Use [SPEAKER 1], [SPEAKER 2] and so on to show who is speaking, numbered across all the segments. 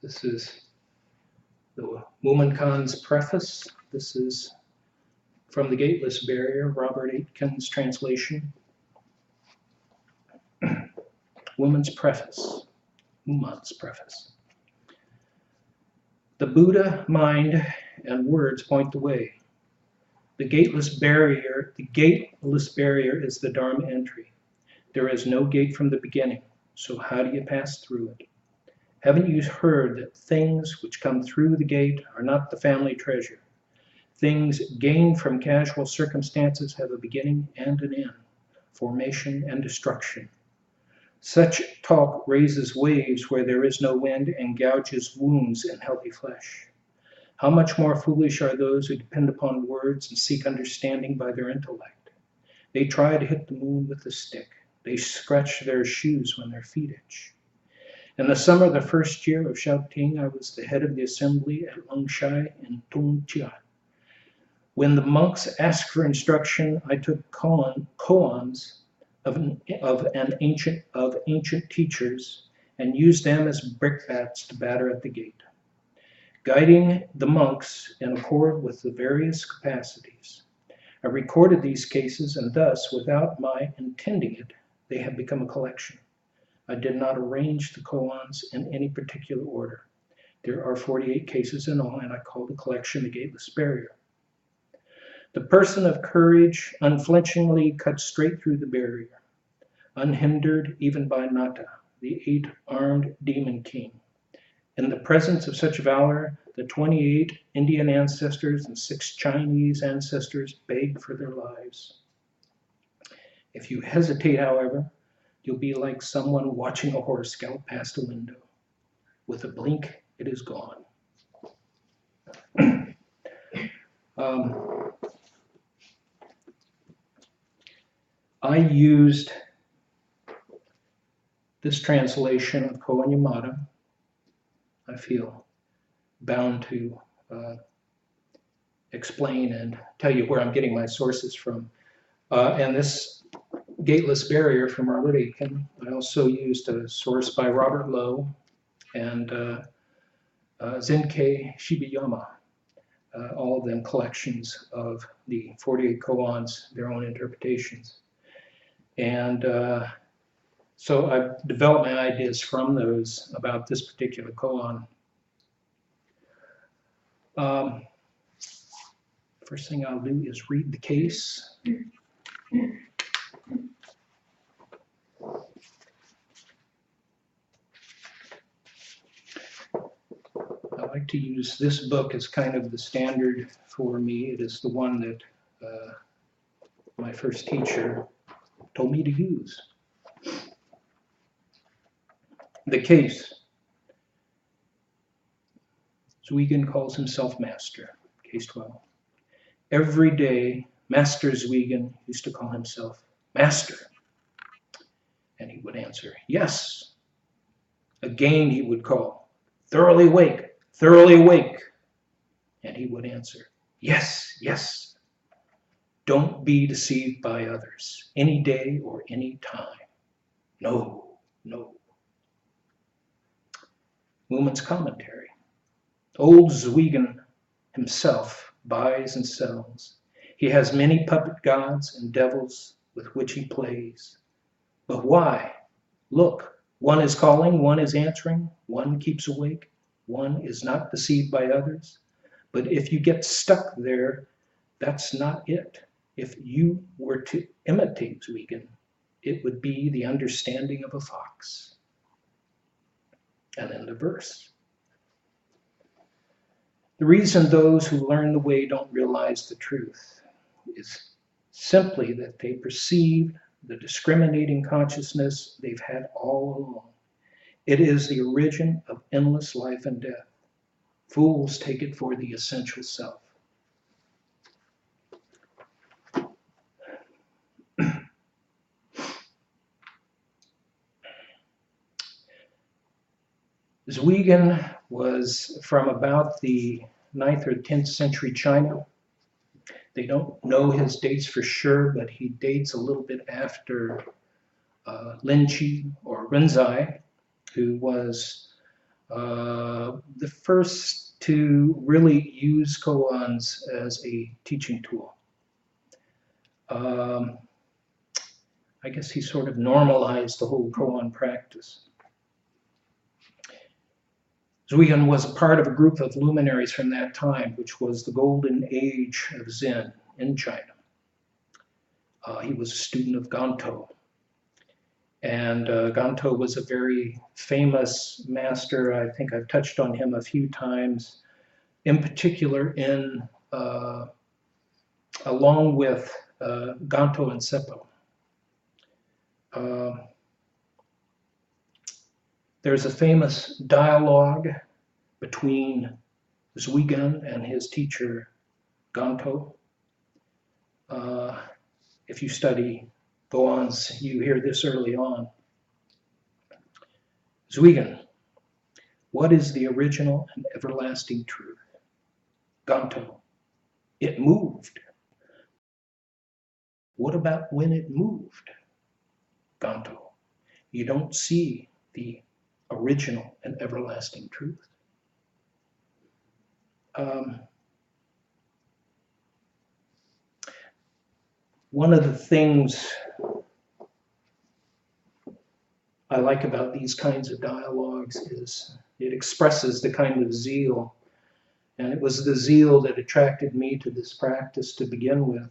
[SPEAKER 1] This is the Womankan's preface. This is from the Gateless Barrier, Robert Aitken's translation. Woman's preface, Uman's preface. The Buddha, mind, and words point the way. The gateless barrier is the Dharma entry. There is no gate from the beginning, so how do you pass through it? Haven't you heard that things which come through the gate are not the family treasure? Things gained from casual circumstances have a beginning and an end, formation and destruction. Such talk raises waves where there is no wind and gouges wounds in healthy flesh. How much more foolish are those who depend upon words and seek understanding by their intellect? They try to hit the moon with a stick. They scratch their shoes when their feet itch. In the summer of the first year of Shaoting, I was the head of the assembly at Longshai in Tongjia. When the monks asked for instruction, I took koans of ancient teachers and used them as brickbats to batter at the gate, guiding the monks in accord with the various capacities. I recorded these cases, and thus, without my intending it, they have become a collection. I did not arrange the koans in any particular order. There are 48 cases in all, and I call the collection the Gateless Barrier. The person of courage unflinchingly cuts straight through the barrier, unhindered even by Nata, the 8-armed demon king. In the presence of such valor, the 28 Indian ancestors and 6 Chinese ancestors beg for their lives. If you hesitate, however, you'll be like someone watching a horse gallop past a window. With a blink, it is gone. I used this translation of Koan Yamada. I feel bound to explain and tell you where I'm getting my sources from. And this Gateless Barrier from Robert Aitken. I also used a source by Robert Lowe and Zenke Shibayama, all of them collections of the 48 koans, their own interpretations. And so I've developed my ideas from those about this particular koan. First thing I'll do is read the case. I like to use this book as kind of the standard for me. It is the one that my first teacher told me to use. The case. Zuigen Calls Himself Master, case 12. Every day, Master Zuigen used to call himself Master. And he would answer, yes. Again he would call, thoroughly awake, thoroughly awake. And he would answer, yes, yes. Don't be deceived by others, any day or any time. No, no. Woman's commentary. Old Zuigen himself buys and sells. He has many puppet gods and devils with which he plays. But why? Look, one is calling, one is answering, one keeps awake, one is not deceived by others. But if you get stuck there, that's not it. If you were to imitate Zuigen, it would be the understanding of a fox. And then the verse. The reason those who learn the way don't realize the truth is simply that they perceive the discriminating consciousness they've had all along. It is the origin of endless life and death. Fools take it for the essential self. Zuigen was from about the 9th or 10th century China. They don't know his dates for sure, but he dates a little bit after Lin Chi or Rinzai, who was The first to really use koans as a teaching tool. I guess he sort of normalized the whole koan practice. Zuigen was a part of a group of luminaries from that time, which was the golden age of Zen in China. He was a student of Ganto. And Ganto was a very famous master. I think I've touched on him a few times, in particular along with Ganto and Seppo. There's a famous dialogue between Zuigen and his teacher Ganto. If you study koans, you hear this early on. Zuigen, what is the original and everlasting truth? Ganto, it moved. What about when it moved? Ganto, you don't see the original and everlasting truth. One of the things I like about these kinds of dialogues is it expresses the kind of zeal, and it was the zeal that attracted me to this practice to begin with.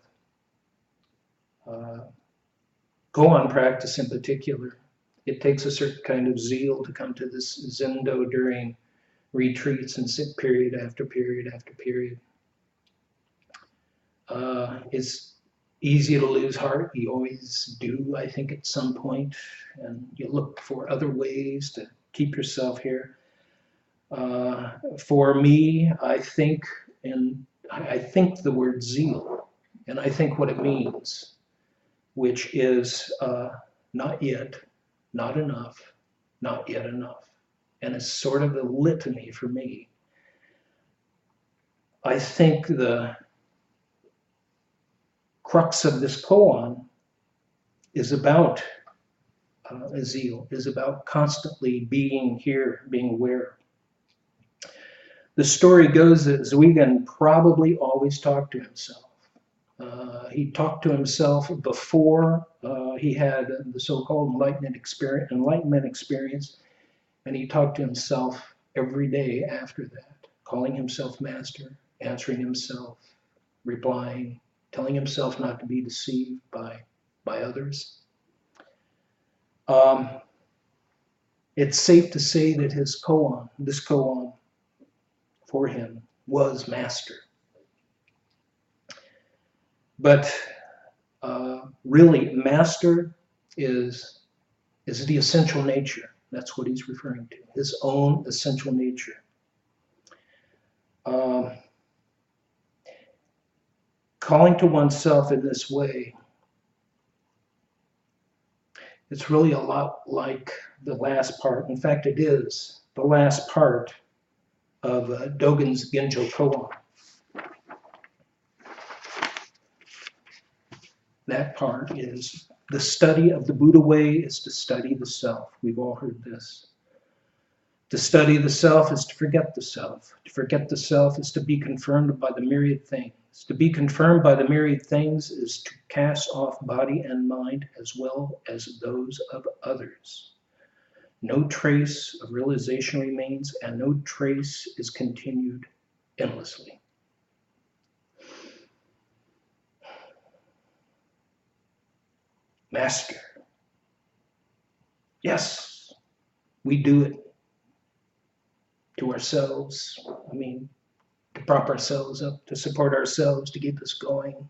[SPEAKER 1] Koan practice in particular, it takes a certain kind of zeal to come to this zendo during retreats and sit period after period after period. It's easy to lose heart. You always do, I think, at some point, and you look for other ways to keep yourself here. For me, I think the word zeal, and I think what it means, which is not yet, not enough, not yet enough. And it's sort of a litany for me. I think the crux of this koan is about zeal, is about constantly being here, being aware. The story goes that Zuigen probably always talked to himself. He talked to himself before he had the so-called enlightenment experience, and he talked to himself every day after that, calling himself master, answering himself, replying, telling himself not to be deceived by others. It's safe to say that this koan for him was master. But really, master is the essential nature. That's what he's referring to, his own essential nature. Calling to oneself in this way, it's really a lot like the last part. In fact, it is the last part of Dogen's Genjo koan. That part is the study of the Buddha way is to study the self. We've all heard this. To study the self is to forget the self. To forget the self is to be confirmed by the myriad things. To be confirmed by the myriad things is to cast off body and mind as well as those of others. No trace of realization remains, and no trace is continued endlessly. Master. Yes, we do it to ourselves. I mean, to prop ourselves up, to support ourselves, to keep us going.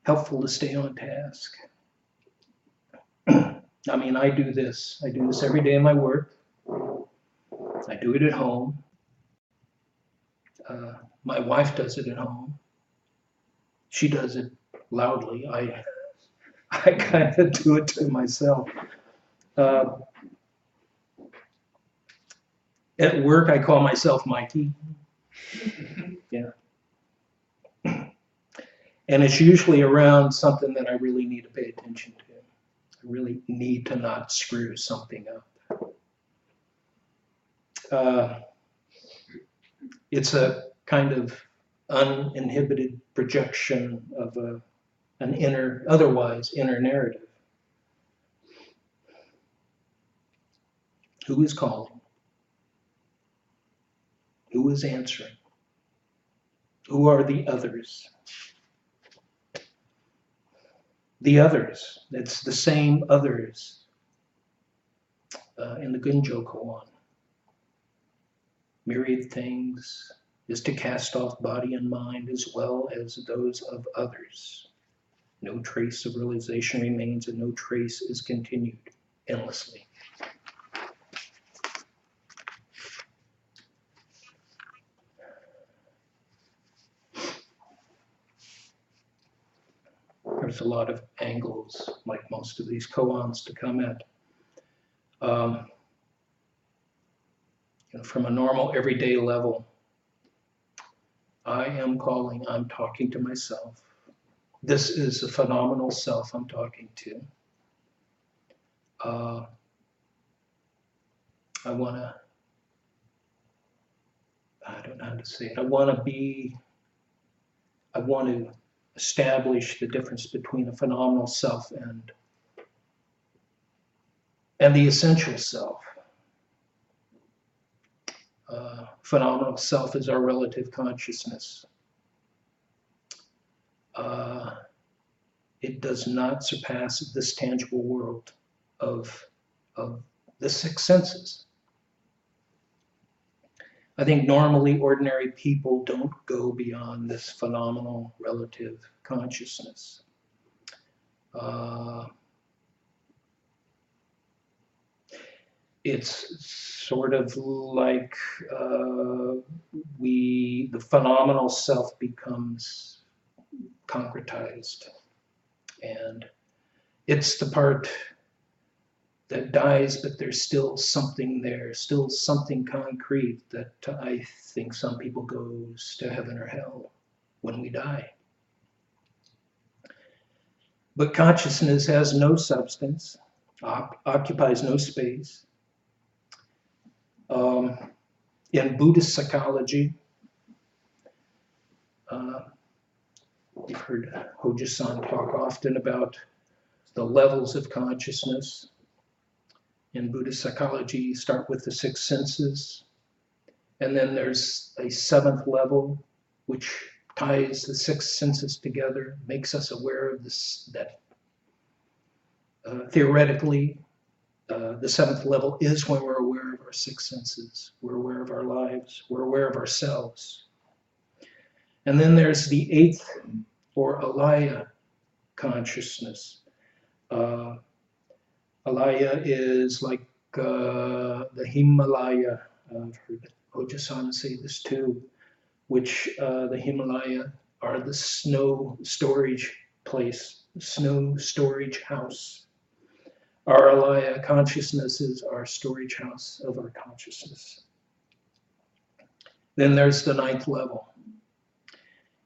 [SPEAKER 1] Helpful to stay on task. I mean, I do this every day in my work. I do it at home. My wife does it at home. She does it loudly. I kind of do it to myself. At work, I call myself Mikey. Yeah. And it's usually around something that I really need to pay attention to. I really need to not screw something up. It's a kind of uninhibited projection of an inner, otherwise inner narrative. Who is calling? Who is answering? Who are the others? The others, it's the same others in the Gunjo koan. Myriad things is to cast off body and mind as well as those of others. No trace of realization remains and no trace is continued endlessly. There's a lot of angles, like most of these koans, to come at. From a normal everyday level, I am calling, I'm talking to myself. This is a phenomenal self I'm talking to. I don't know how to say it. I want to establish the difference between a phenomenal self and the essential self. Phenomenal self is our relative consciousness. It does not surpass this tangible world of the six senses. I think normally ordinary people don't go beyond this phenomenal relative consciousness. It's sort of like the phenomenal self becomes concretized, and it's the part that dies, but there's still something there, still something concrete that I think some people goes to heaven or hell when we die. But consciousness has no substance, occupies no space. In Buddhist psychology, you've heard Hosshin talk often about the levels of consciousness. In Buddhist psychology, you start with the six senses, and then there's a seventh level, which ties the six senses together, makes us aware of this, that theoretically, the seventh level is when we're aware of our six senses, we're aware of our lives, we're aware of ourselves. And then there's the eighth, or alaya consciousness. Alaya is like the Himalaya. I've heard Hosshin say this too, which the Himalaya are the snow storage place, snow storage house. Our alaya consciousness is our storage house of our consciousness. Then there's the ninth level.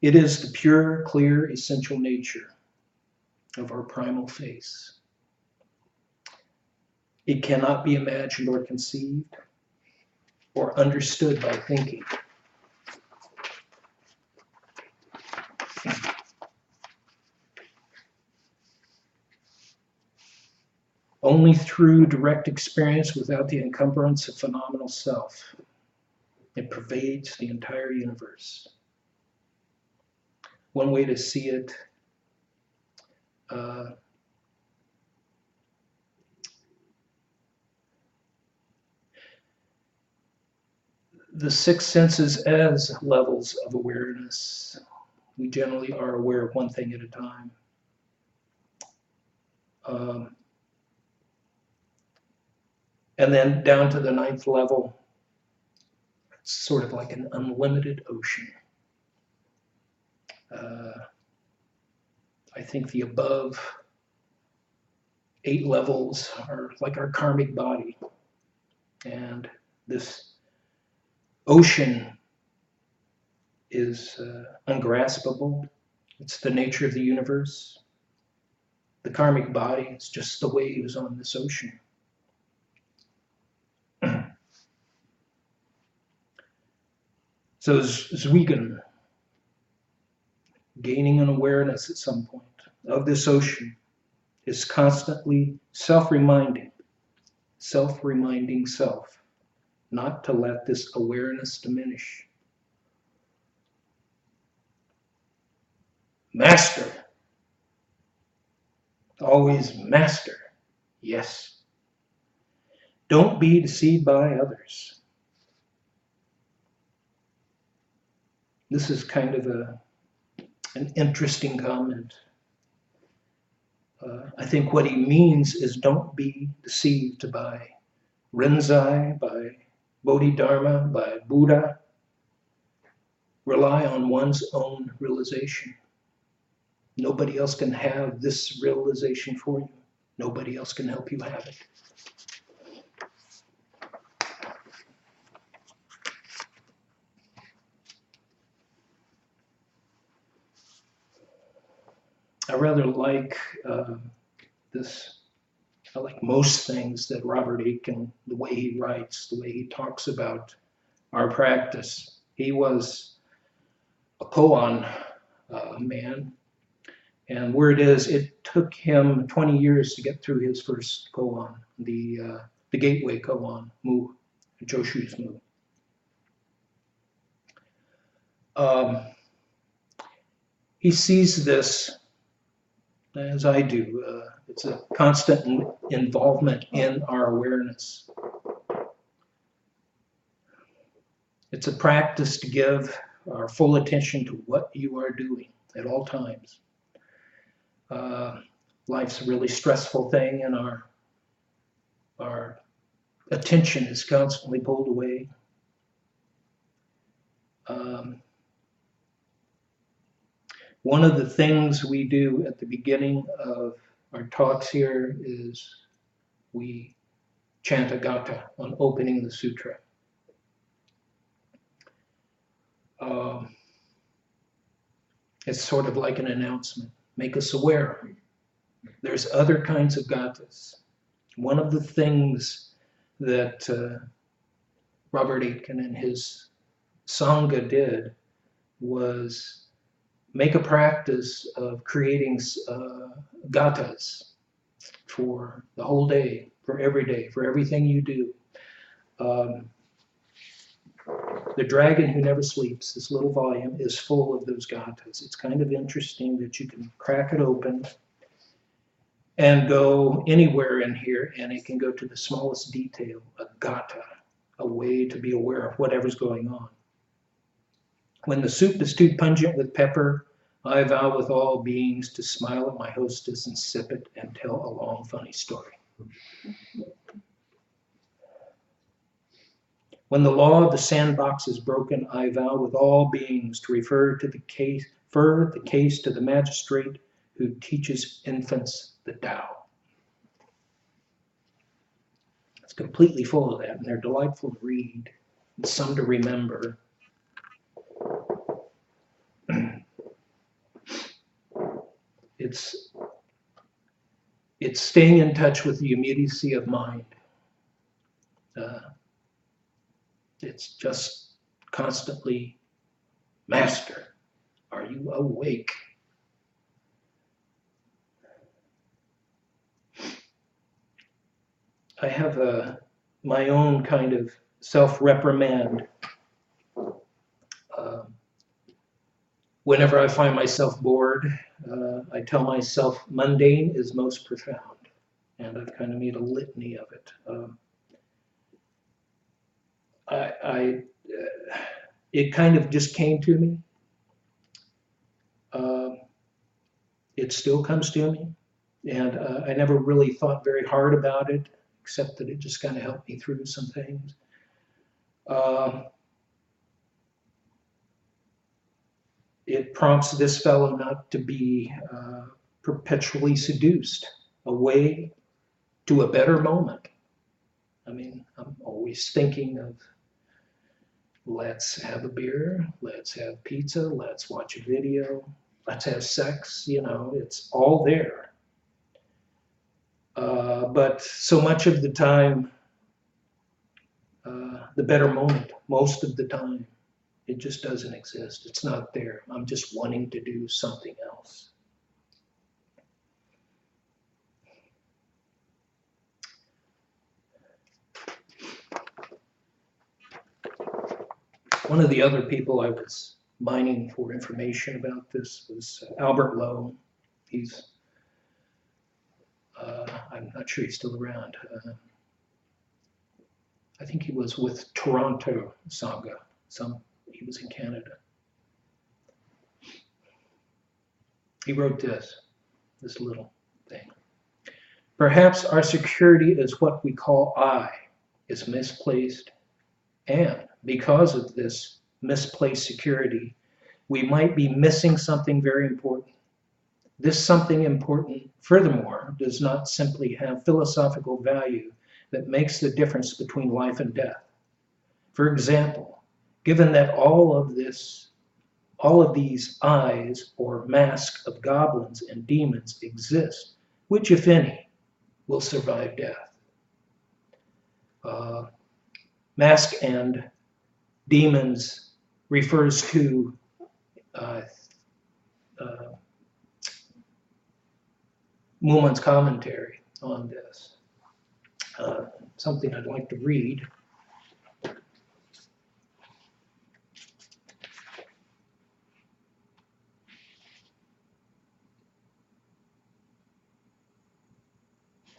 [SPEAKER 1] It is the pure, clear, essential nature of our primal face. It cannot be imagined or conceived or understood by thinking. Only through direct experience without the encumbrance of phenomenal self. It pervades the entire universe. One way to see it, the six senses as levels of awareness. We generally are aware of one thing at a time. And then down to the ninth level, it's sort of like an unlimited ocean. I think the above 8 levels are like our karmic body. And this ocean is ungraspable. It's the nature of the universe. The karmic body is just the waves on this ocean. So Zuigen, gaining an awareness at some point of this ocean, is constantly self-reminding self not to let this awareness diminish. Master. Always master. Yes. Don't be deceived by others. This is kind of an interesting comment. I think what he means is don't be deceived by Rinzai, by Bodhidharma, by Buddha. Rely on one's own realization. Nobody else can have this realization for you. Nobody else can help you have it. I rather like this. I like most things that Robert Aitken, the way he writes, the way he talks about our practice. He was a koan man, and word is it took him 20 years to get through his first koan, the gateway koan, Mu, Joshu's Mu. He sees this, as I do, it's a constant involvement in our awareness. It's a practice to give our full attention to what you are doing at all times. Life's a really stressful thing, and our attention is constantly pulled away. One of the things we do at the beginning of our talks here is we chant a gatha on opening the sutra. It's sort of like an announcement. Make us aware. There's other kinds of gathas. One of the things that Robert Aitken and his Sangha did was make a practice of creating gathas for the whole day, for every day, for everything you do. The Dragon Who Never Sleeps, this little volume, is full of those gathas. It's kind of interesting that you can crack it open and go anywhere in here, and it can go to the smallest detail, a gatha, a way to be aware of whatever's going on. When the soup is too pungent with pepper, I vow with all beings to smile at my hostess and sip it and tell a long funny story. When the law of the sandbox is broken, I vow with all beings to refer the case to the magistrate who teaches infants the Tao. It's completely full of that, and they're delightful to read, and some to remember. It's staying in touch with the immediacy of mind. It's just constantly, Master, are you awake? I have my own kind of self-reprimand. Whenever I find myself bored, I tell myself mundane is most profound, and I've kind of made a litany of it. It kind of just came to me. It still comes to me, and I never really thought very hard about it, except that it just kind of helped me through some things. It prompts this fellow not to be perpetually seduced away to a better moment. I mean, I'm always thinking of, let's have a beer, let's have pizza, let's watch a video, let's have sex, you know, it's all there. But so much of the time, the better moment, most of the time, it just doesn't exist. It's not there. I'm just wanting to do something else. One of the other people I was mining for information about this was Albert Lowe. He's, I'm not sure he's still around. I think he was with Toronto Sangha. He was in Canada. He wrote this little thing. Perhaps our security is what we call I, is misplaced, and because of this misplaced security, we might be missing something very important. This something important, furthermore, does not simply have philosophical value that makes the difference between life and death. For example, given that all of these eyes or masks of goblins and demons exist, which, if any, will survive death? Mask and demons refers to Mumon's commentary on this. Something I'd like to read.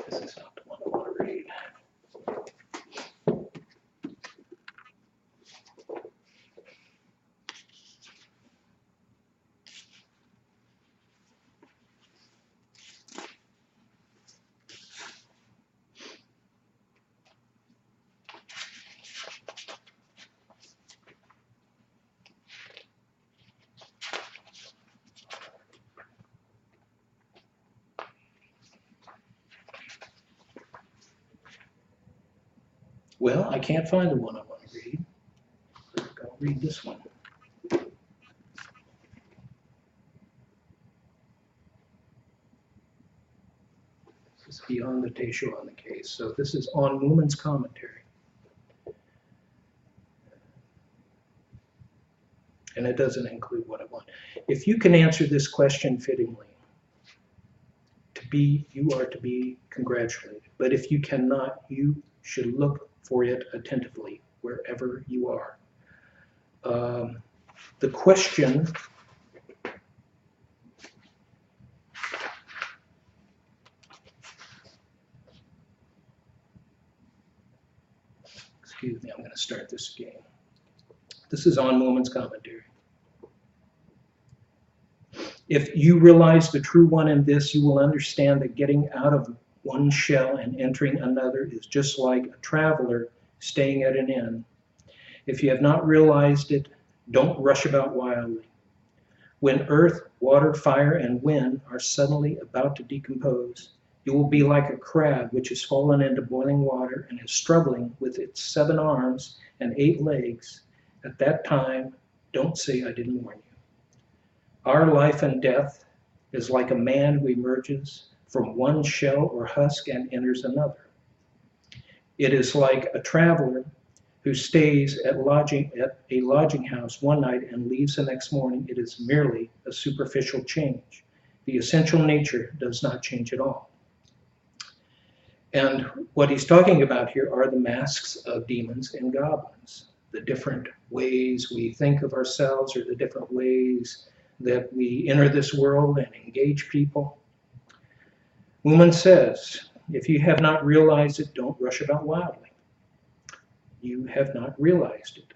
[SPEAKER 1] This is not the one I want to read. Well, I can't find the one I want to read. I'll read this one. This is beyond the Teisho on the case. So this is on Mumon's commentary. And it doesn't include what I want. If you can answer this question fittingly, you are to be congratulated. But if you cannot, you should look for it attentively wherever you are. The question excuse me, I'm going to start this again. This is on Mumon's commentary. If you realize the true one in this, you will understand that getting out of one shell and entering another is just like a traveler staying at an inn. If you have not realized it, don't rush about wildly. When earth, water, fire, and wind are suddenly about to decompose, you will be like a crab which has fallen into boiling water and is struggling with its 7 arms and 8 legs. At that time, don't say I didn't warn you. Our life and death is like a man who emerges from one shell or husk and enters another. It is like a traveler who stays at a lodging house one night and leaves the next morning. It is merely a superficial change. The essential nature does not change at all. And what he's talking about here are the masks of demons and goblins, the different ways we think of ourselves or the different ways that we enter this world and engage people. Mumon says, if you have not realized it, don't rush about wildly. You have not realized it.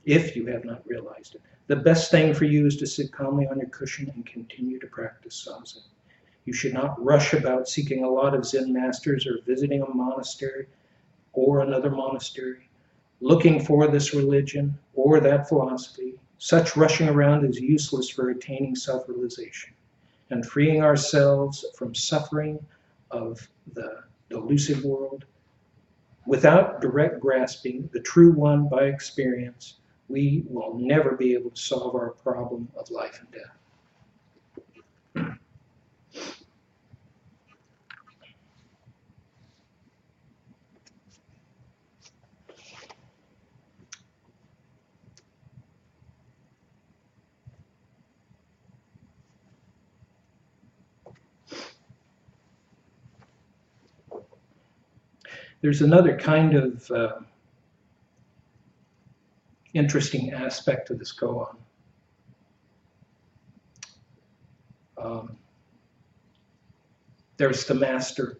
[SPEAKER 1] If you have not realized it, the best thing for you is to sit calmly on your cushion and continue to practice zazen. You should not rush about seeking a lot of Zen masters or visiting a monastery or another monastery, looking for this religion or that philosophy. Such rushing around is useless for attaining self-realization and freeing ourselves from suffering of the delusive world. Without direct grasping the true one by experience, we will never be able to solve our problem of life and death. There's another kind of interesting aspect to this koan. There's the master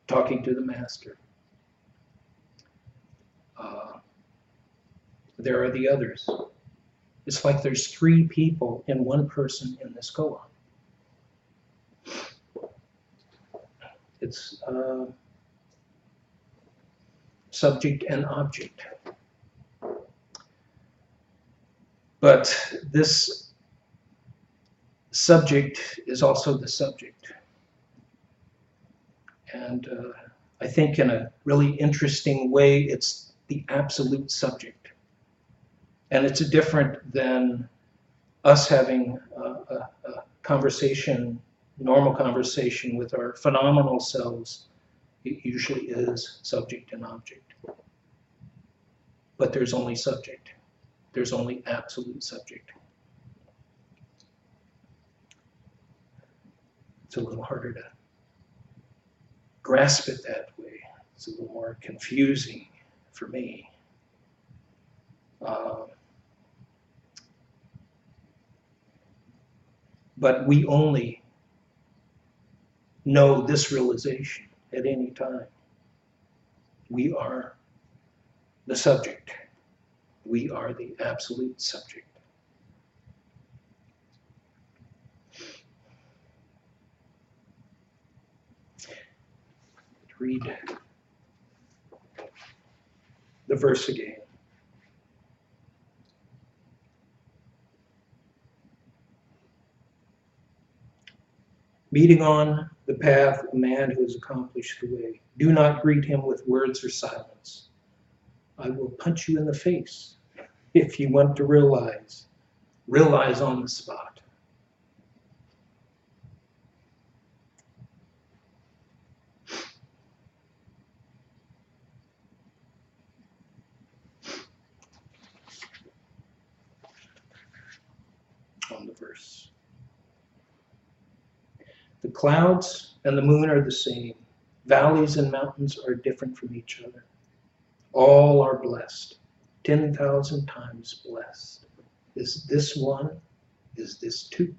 [SPEAKER 1] talking to the master. There are the others. It's like there's three people in one person in this koan. It's subject and object. But this subject is also the subject. And I think in a really interesting way, it's the absolute subject. And it's different than us having a conversation, normal conversation with our phenomenal selves. It usually is subject and object. But there's only subject. There's only absolute subject. It's a little harder to grasp it that way. It's a little more confusing for me. But we only know this realization at any time. We are the subject. We are the absolute subject. Read the verse again. Meeting on the path a man who has accomplished the way. Do not greet him with words or silence. I will punch you in the face if you want to realize. Realize on the spot. On the verse. The clouds and the moon are the same. Valleys and mountains are different from each other. All are blessed, 10,000 times blessed. Is this one? Is this two?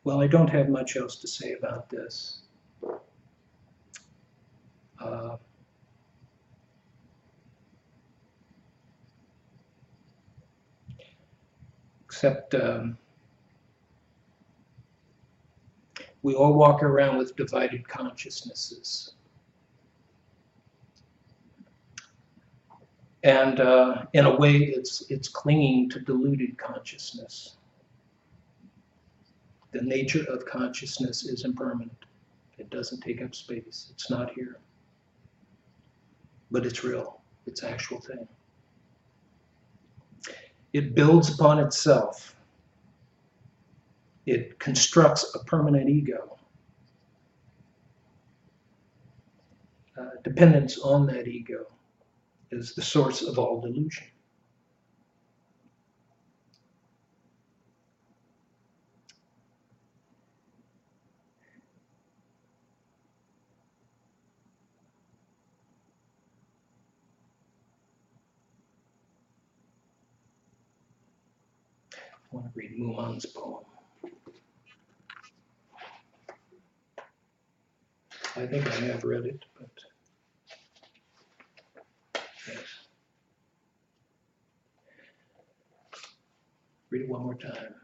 [SPEAKER 1] Well, I don't have much else to say about this. Except we all walk around with divided consciousnesses. And in a way, it's clinging to deluded consciousness. The nature of consciousness is impermanent. It doesn't take up space. It's not here. But it's real. It's an actual thing. It builds upon itself. It constructs a permanent ego. Dependence on that ego is the source of all delusion. I want to read Muhan's poem. I think I have read it, but yes. Read it one more time.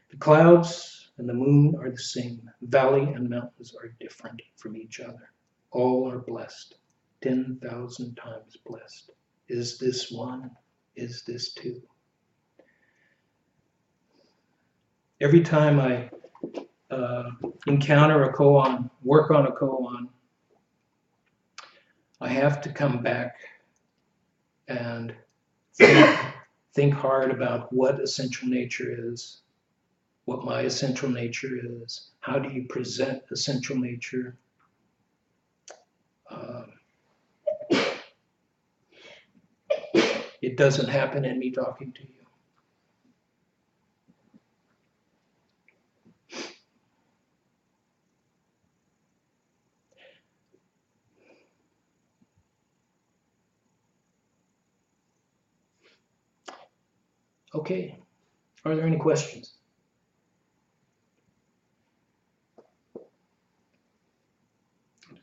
[SPEAKER 1] The clouds and the moon are the same. Valley and mountains are different from each other. All are blessed, 10,000 times blessed. Is this one? Is this two? Every time I encounter a koan, work on a koan, I have to come back and think hard about what essential nature is, what my essential nature is, how do you present essential nature. It doesn't happen in me talking to you. Okay, are there any questions?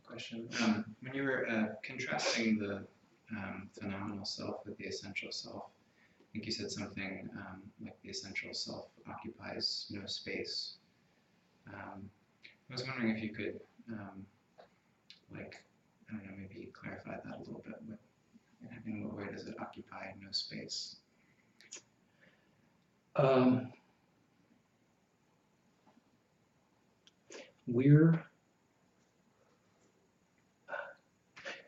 [SPEAKER 2] Question. When you were contrasting the phenomenal self with the essential self, I think you said something like the essential self occupies no space. I was wondering if you could, like, I don't know, maybe clarify that a little bit. In what way does it occupy no space?
[SPEAKER 1] We're,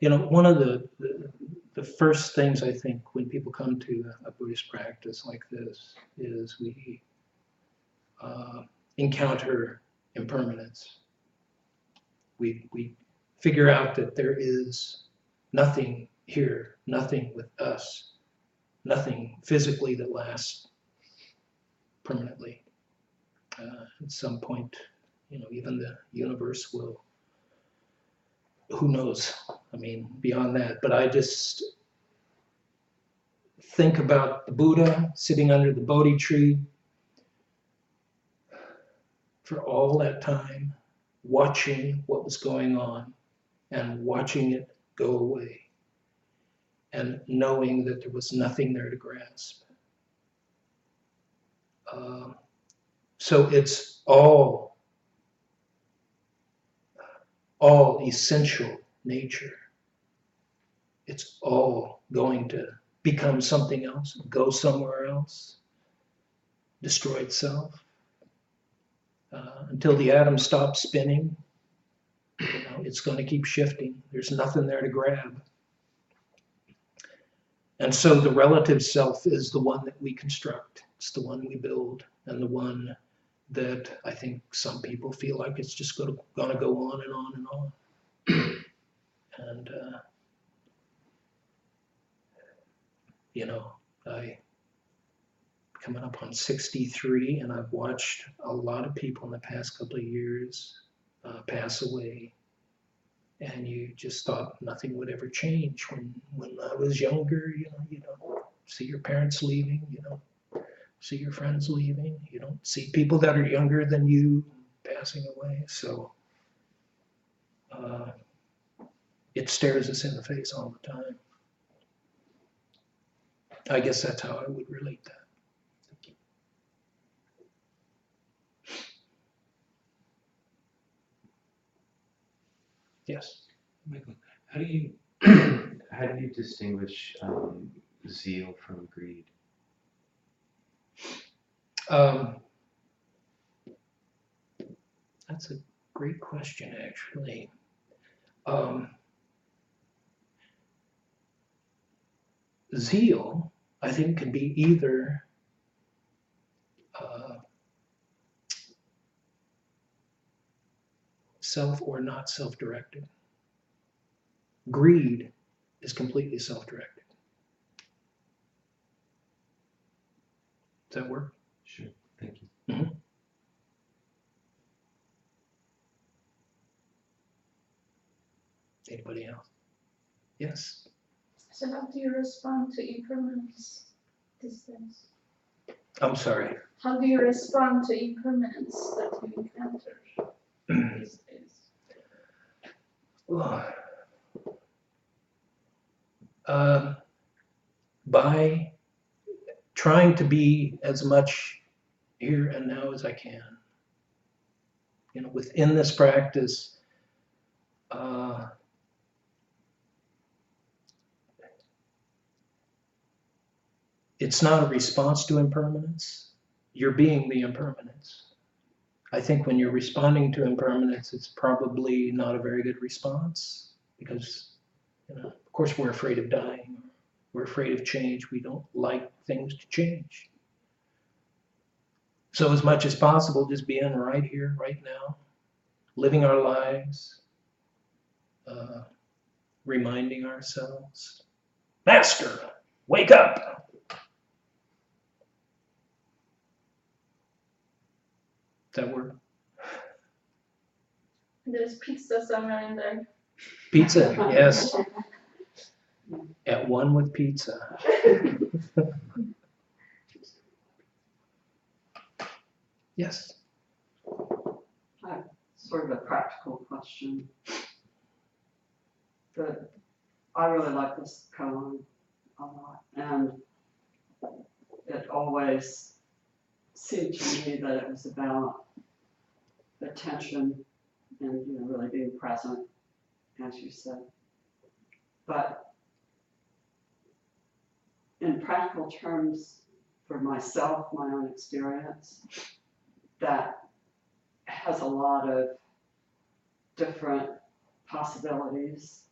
[SPEAKER 1] you know, one of the first things I think when people come to a Buddhist practice like this is we encounter impermanence. We figure out that there is nothing here, nothing with us, nothing physically that lasts permanently. At some point, you know, even the universe will, who knows? I mean, beyond that. But I just think about the Buddha sitting under the Bodhi tree for all that time, watching what was going on and watching it go away and knowing that there was nothing there to grasp. So it's all essential nature. It's all going to become something else, go somewhere else, destroy itself. Until the atom stops spinning, you know, it's going to keep shifting. There's nothing there to grab. And so the relative self is the one that we construct. It's the one we build, and the one that I think some people feel like it's just going to go on and on and on. And, you know, I coming up on 63, and I've watched a lot of people in the past couple of years pass away. And you just thought nothing would ever change. When I was younger, you know, you don't see your parents leaving, you don't see your friends leaving, you don't see people that are younger than you passing away. So it stares us in the face all the time. I guess that's how I would relate that. Yes.
[SPEAKER 3] Michael, how do you distinguish zeal from greed?
[SPEAKER 1] That's a great question, actually. Zeal, I think, can be either self or not self-directed. Greed is completely self-directed. Does that work?
[SPEAKER 3] Sure, thank you.
[SPEAKER 1] Mm-hmm. Anybody else? Yes?
[SPEAKER 4] So how do you respond to impermanence these days?
[SPEAKER 1] I'm sorry.
[SPEAKER 4] How do you respond to impermanence that you encounter these days?
[SPEAKER 1] By trying to be as much here and now as I can. You know, within this practice, it's not a response to impermanence. You're being the impermanence. I think when you're responding to impermanence, it's probably not a very good response because, you know, of course, we're afraid of dying. We're afraid of change. We don't like things to change. So as much as possible, just being right here, right now, living our lives, reminding ourselves, Master, Wake up! Does that work?
[SPEAKER 4] There's pizza somewhere in there.
[SPEAKER 1] Pizza, yes. At one with pizza. Yes.
[SPEAKER 5] Sort of a practical question. I really like this koan a lot, and it always seemed to me that it was about attention and really being present, as you said. But in practical terms, for myself, my own experience, that has a lot of different possibilities.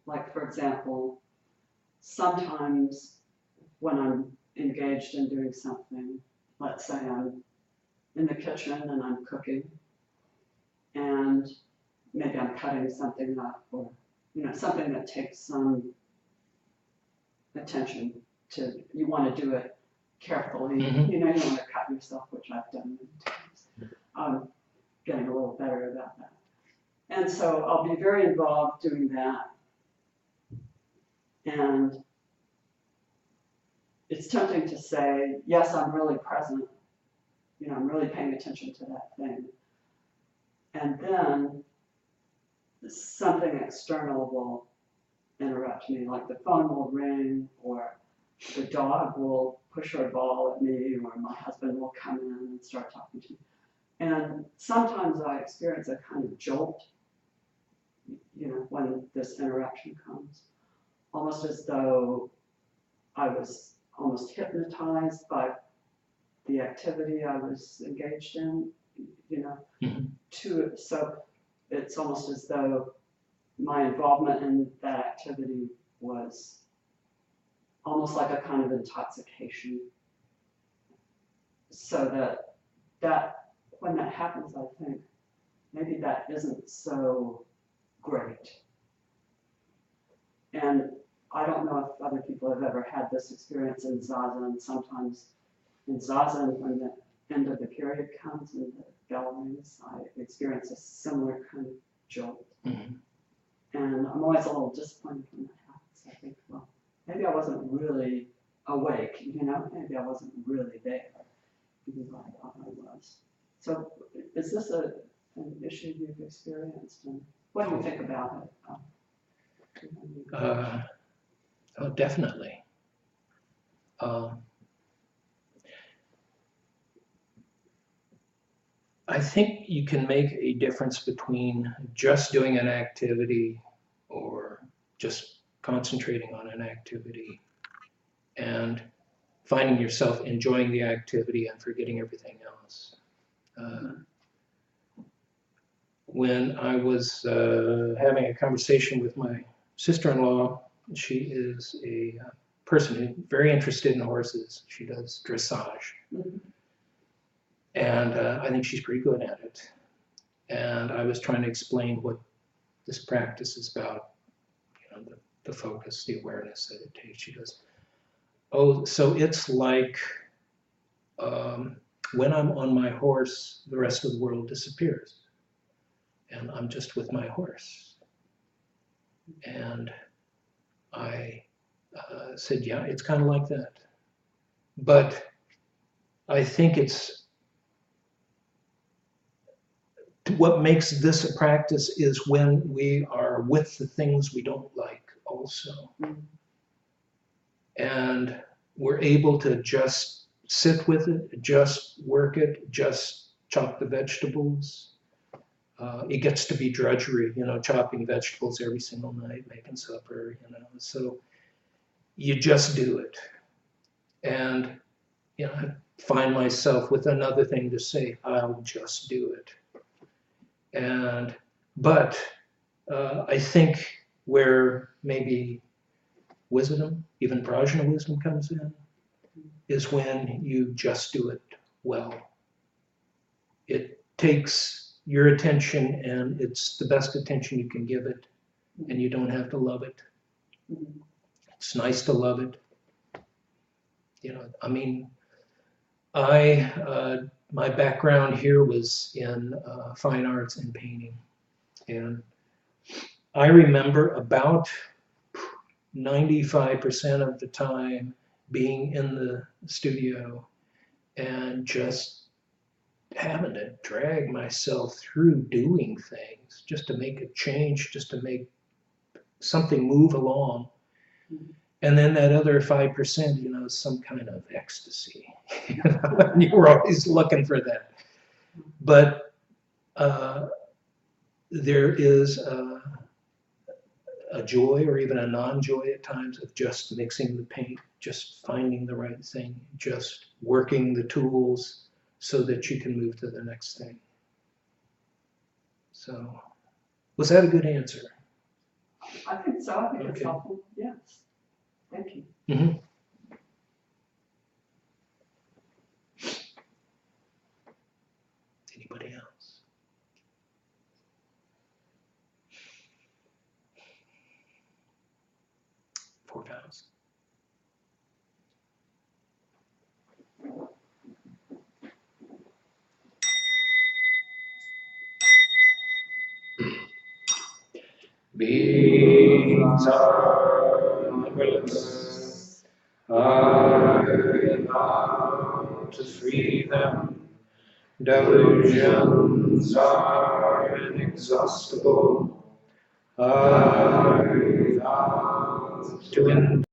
[SPEAKER 5] Like, for example, sometimes when I'm engaged in doing something, let's say I'm in the kitchen and I'm cooking, and maybe I'm cutting something up, or something that takes some attention to, you want to do it carefully.
[SPEAKER 1] Mhm.
[SPEAKER 5] You want to cut yourself, which I've done many times. Getting a little better about that. And so I'll be very involved doing that. And it's tempting to say, yes, I'm really present. I'm really paying attention to that thing. And then something external will interrupt me, like the phone will ring, or the dog will push her ball at me, or my husband will come in and start talking to me. And sometimes I experience a kind of jolt, when this interruption comes, almost as though I was almost hypnotized by the activity I was engaged in, so it's almost as though my involvement in that activity was almost like a kind of intoxication. So that when that happens, I think maybe that isn't so great. And I don't know if other people have ever had this experience in Zazen. Sometimes in Zazen, when the end of the period comes and the bell rings, I experience a similar kind of jolt.
[SPEAKER 1] Mm-hmm.
[SPEAKER 5] And I'm always a little disappointed when that happens. I think, well, maybe I wasn't really awake, maybe I wasn't really there, even though I thought I was. So is this an issue you've experienced? And what do you think about it?
[SPEAKER 1] Oh, definitely. I think you can make a difference between just doing an activity or just concentrating on an activity and finding yourself enjoying the activity and forgetting everything else. When I was having a conversation with my sister-in-law, she is a person who's very interested in horses. She does dressage.
[SPEAKER 5] Mm-hmm.
[SPEAKER 1] And I think she's pretty good at it. And I was trying to explain what this practice is about, the focus, the awareness that it takes. She goes, oh, so it's like when I'm on my horse, the rest of the world disappears. And I'm just with my horse. And I said, yeah, it's kind of like that. But I think what makes this a practice is when we are with the things we don't like also.
[SPEAKER 5] Mm-hmm.
[SPEAKER 1] And we're able to just sit with it, just work it, just chop the vegetables. It gets to be drudgery, chopping vegetables every single night, making supper, so you just do it. And, I find myself with another thing to say, I'll just do it. But I think where maybe wisdom, even prajna wisdom comes in, is when you just do it well. It takes your attention and it's the best attention you can give it, and you don't have to love it.
[SPEAKER 5] Mm-hmm.
[SPEAKER 1] It's nice to love it, I mean, my background here was in fine arts and painting. And I remember about 95% of the time being in the studio and just having to drag myself through doing things just to make a change, just to make something move along. And then that other 5%, is some kind of ecstasy. You were always looking for that. But there is a joy or even a non-joy at times of just mixing the paint, just finding the right thing, just working the tools so that you can move to the next thing. So, was that a good answer?
[SPEAKER 5] I think so. I think it's
[SPEAKER 1] Okay.
[SPEAKER 5] helpful. Yes. Thank you.
[SPEAKER 1] Mm-hmm. Anybody else? £4. Beings are numberless. I vow to free them. Delusions are inexhaustible. I vow to end